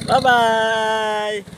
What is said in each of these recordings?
Bye bye.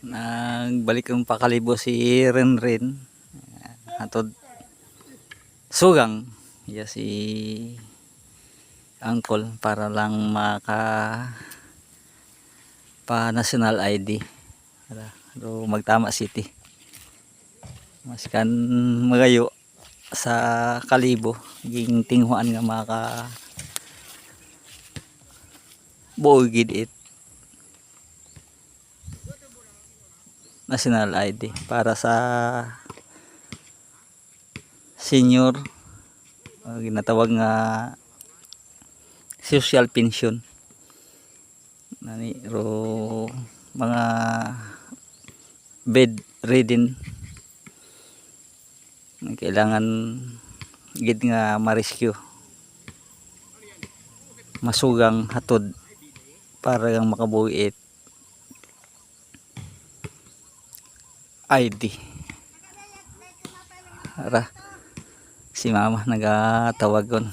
Nagbalik yung pakalibo si Renren atod sugang ya si Uncle para lang maka pa national ID para magtama city maskan magayo sa kalibo ging tinghuan nga maka buogid it national ID para sa senior ginatawag nga social pension nani ro mga bedridden kailangan gid nga ma-rescue masugang hatod para gang makabuhi it ID ara si mama nagatawagon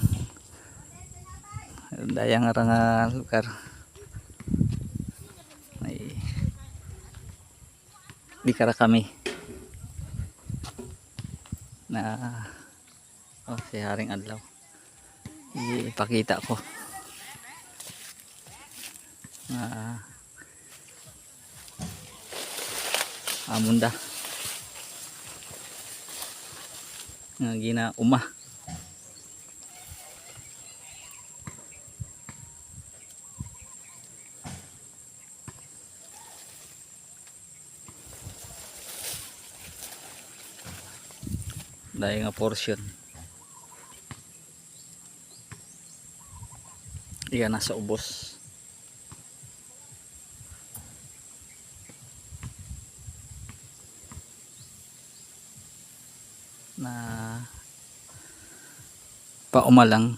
dayang ara nga lugar ay di kara kami na si Haring Adlaw ipakita ko na amunda nga gina uma dahil nga portion iya nasa ubos na paumalang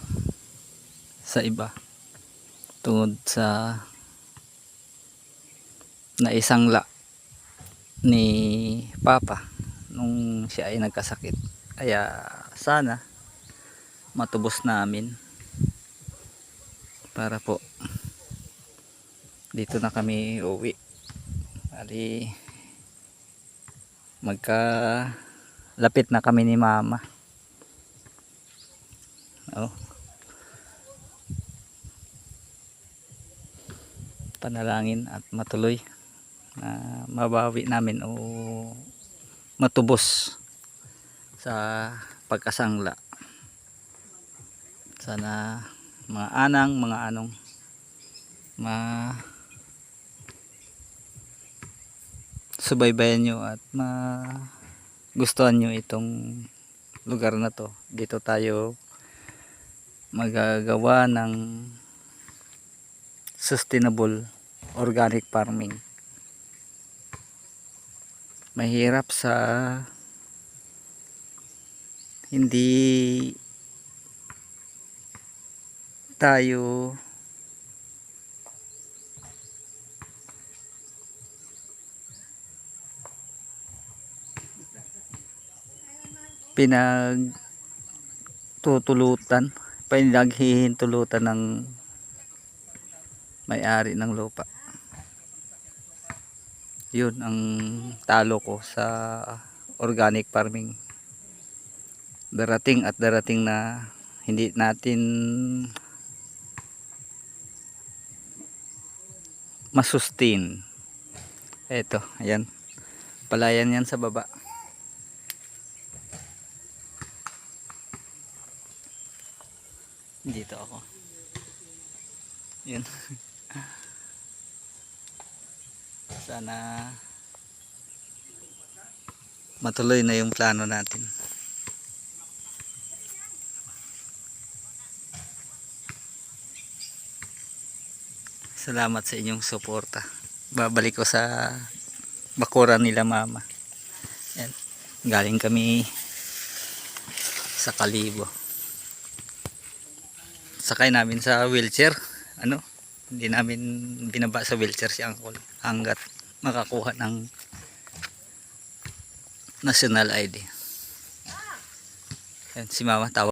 sa iba tungod sa naisangla ni Papa nung siya ay nagkasakit kaya sana matubos namin para po dito na kami uwi ali lapit na kami ni Mama. Oh. Panalangin at matuloy na mabawi namin o matubos sa pagkasangla. Sana mga anang, mga anong subaybayan nyo at gustuhan nyo itong lugar na to. Dito tayo magagawa ng sustainable organic farming. Mahirap sa hindi tayo pinaghihintulutan ng may-ari ng lupa. Yun ang talo ko sa organic farming. Darating at darating na hindi natin masustain. Eto, ayan. Palayan yan sa baba. Dito ako. Yun. Sana matuloy na yung plano natin. Salamat sa inyong suporta. Babalik ko sa bakuran nila mama. Yan. Galing kami sa Kalibo. Sakay namin sa wheelchair. Ano? Hindi namin binaba sa wheelchair si Uncle hanggat makakuha ng national ID. Yan, si mama tawag.